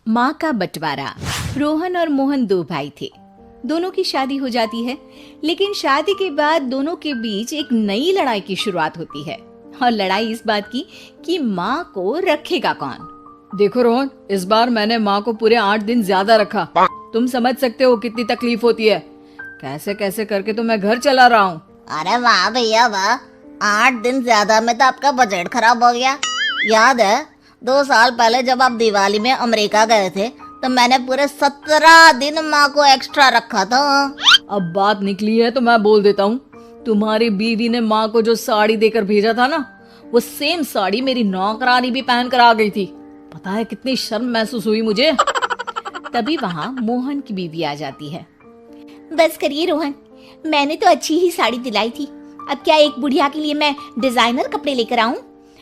माँ का बंटवारा। रोहन और मोहन दो भाई थे। दोनों की शादी हो जाती है, लेकिन शादी के बाद दोनों के बीच एक नई लड़ाई की शुरुआत होती है। और लड़ाई इस बात की कि माँ को रखेगा कौन। देखो रोहन, इस बार मैंने माँ को पूरे 8 दिन ज्यादा रखा। तुम समझ सकते हो कितनी तकलीफ होती है। कैसे कैसे करके तो मैं घर चला रहा हूँ। अरे वाह भैया वाह, 8 दिन ज्यादा में तो आपका बजट खराब हो गया। याद है 2 साल पहले जब आप दिवाली में अमेरिका गए थे तो मैंने पूरे 17 दिन माँ को एक्स्ट्रा रखा था। अब बात निकली है तो मैं बोल देता हूँ, तुम्हारी बीवी ने माँ को जो साड़ी देकर भेजा था ना, वो सेम साड़ी मेरी नौकरानी भी पहन कर आ गई थी। पता है कितनी शर्म महसूस हुई मुझे। तभी वहाँ मोहन की बीवी आ जाती है। बस करिए रोहन, मैंने तो अच्छी ही साड़ी दिलाई थी। अब क्या एक बुढ़िया के लिए मैं डिजाइनर कपड़े लेकर आऊं?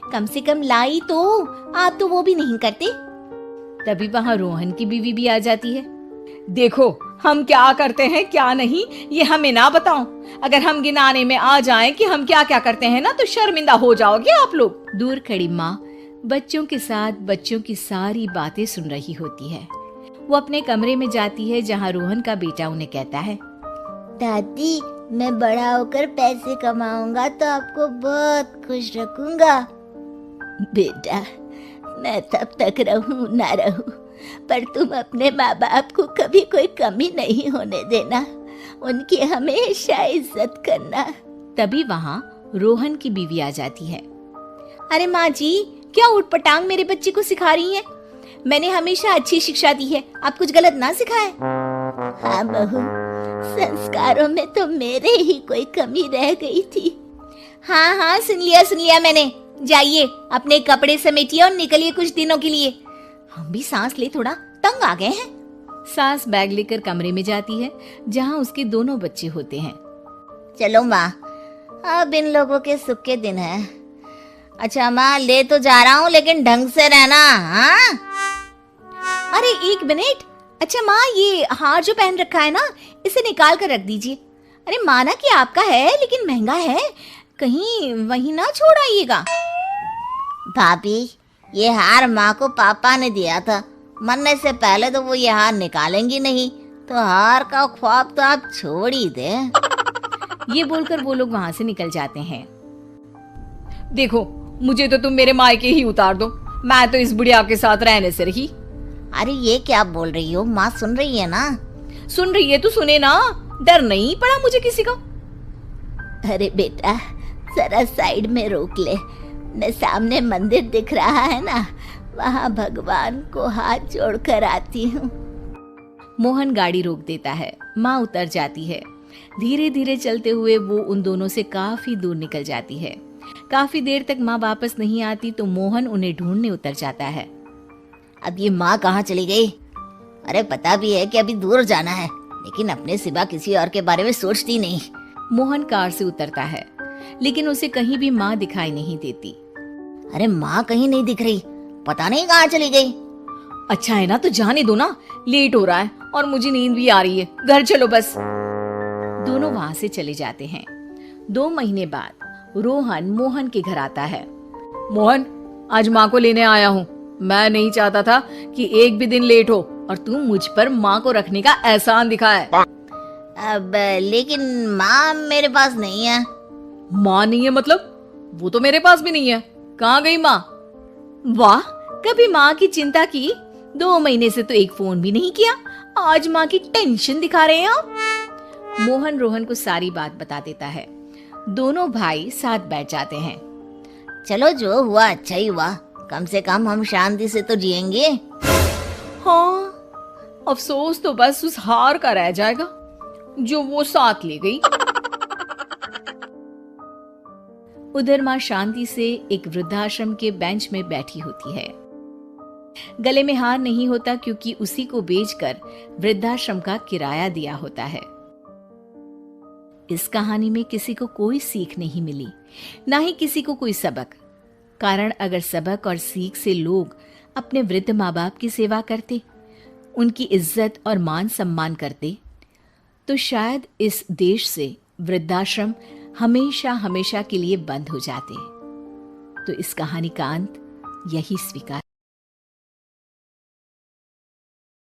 कम से कम लाई तो, आप तो वो भी नहीं करते। तभी वहाँ रोहन की बीवी भी आ जाती है। देखो हम क्या करते हैं क्या नहीं, ये हमें ना बताओ। अगर हम गिनाने में आ जाएं कि हम क्या क्या करते हैं ना, तो शर्मिंदा हो जाओगे आप लोग। दूर खड़ी माँ बच्चों के साथ बच्चों की सारी बातें सुन रही होती है। वो अपने कमरे में जाती है जहाँ रोहन का बेटा उन्हें कहता है, दादी मैं बड़ा होकर पैसे कमाऊंगा तो आपको बहुत खुश रखूंगा। बेटा मैं तब तक रहूं ना रहूं, पर तुम अपने माँ बाप को कभी कोई कमी नहीं होने देना, उनकी हमेशा इज्जत करना। तभी वहाँ रोहन की बीवी आ जाती है। अरे माँ जी, क्या उठपटांग मेरे बच्चे को सिखा रही हैं? मैंने हमेशा अच्छी शिक्षा दी है, आप कुछ गलत ना सिखाएं। हाँ बहू, संस्कारों में तो मेरे ही कोई कमी रह गई थी। हाँ हाँ सुन लिया मैंने। जाइए अपने कपड़े समेटिए और निकलिए कुछ दिनों के लिए। हम भी सांस ले, थोड़ा तंग आ गए हैं। सास बैग लेकर कमरे में जाती है जहाँ उसके दोनों बच्चे होते हैं। चलो माँ, अब इन लोगों के सुख के दिन है। अच्छा माँ, ले तो जा रहा हूँ लेकिन ढंग से रहना। हाँ अरे एक मिनट। अच्छा माँ, ये हार जो पहन रखा है ना, इसे निकाल कर रख दीजिए। अरे माना कि आपका है लेकिन महंगा है, कहीं वहीं ना छोड़ आइएगा। भाभी, ये हार माँ को पापा ने दिया था। मरने से पहले तो वो ये हार निकालेंगी नहीं, तो हार का ख्वाब तो आप छोड़ ही दे। ये बोलकर वो लोग वहाँ से निकल जाते हैं। देखो मुझे तो तुम मेरे मायके ही उतार दो, मैं तो इस बुढ़िया के साथ रहने से रही। अरे ये क्या बोल रही हो? माँ सुन रही है ना? सुन रही है तो सुने ना, डर नहीं पड़ा मुझे किसी का। अरे बेटा जरा साइड में रोक ले, मैं सामने मंदिर दिख रहा है ना, वहाँ भगवान को हाथ जोड़कर आती हूँ। मोहन गाड़ी रोक देता है। माँ उतर जाती है। धीरे धीरे चलते हुए वो उन दोनों से काफी दूर निकल जाती है। काफी देर तक माँ वापस नहीं आती तो मोहन उन्हें ढूंढने उतर जाता है। अब ये माँ कहाँ चली गई? अरे पता भी है कि अभी दूर जाना है, लेकिन अपने सिवा किसी और के बारे में सोचती नहीं। मोहन कार से उतरता है, लेकिन उसे कहीं भी माँ दिखाई नहीं देती। अरे माँ कहीं नहीं दिख रही, पता नहीं कहाँ चली गई। अच्छा है ना, तो जाने दो ना, लेट हो रहा है और मुझे नींद भी आ रही है, घर चलो बस। दोनों वहाँ से चले जाते हैं। 2 महीने बाद रोहन मोहन के घर आता है। मोहन, आज माँ को लेने आया हूँ। मैं नहीं चाहता था कि एक भी दिन लेट हो, और तू मुझ पर माँ को रखने का एहसान दिखाए। अब लेकिन माँ मेरे पास नहीं है। माँ नहीं है मतलब? वो तो मेरे पास भी नहीं है। कहाँ गई माँ? वाह, कभी माँ की चिंता की? 2 महीने से तो एक फोन भी नहीं किया, आज माँ की टेंशन दिखा रहे हैं आप। मोहन रोहन को सारी बात बता देता है। दोनों भाई साथ बैठ जाते हैं। चलो जो हुआ अच्छा ही हुआ, कम से कम हम शांति से तो जिएंगे। हाँ, अफसोस तो बस उस हार का रह जाएगा जो वो साथ ले गई। उधर माँ शांति से एक वृद्धाश्रम के बेंच में बैठी होती है। गले में हार नहीं होता क्योंकि उसी को बेचकर वृद्धाश्रम का किराया दिया होता है। इस कहानी में किसी को कोई सीख नहीं मिली, ना ही किसी को कोई सबक। कारण अगर सबक और सीख से लोग अपने वृद्ध माँ बाप की सेवा करते, उनकी इज्जत और मान सम्मान करते, तो शायद इस देश से वृद्धाश्रम हमेशा हमेशा के लिए बंद हो जाते। तो इस कहानी का अंत यही स्वीकार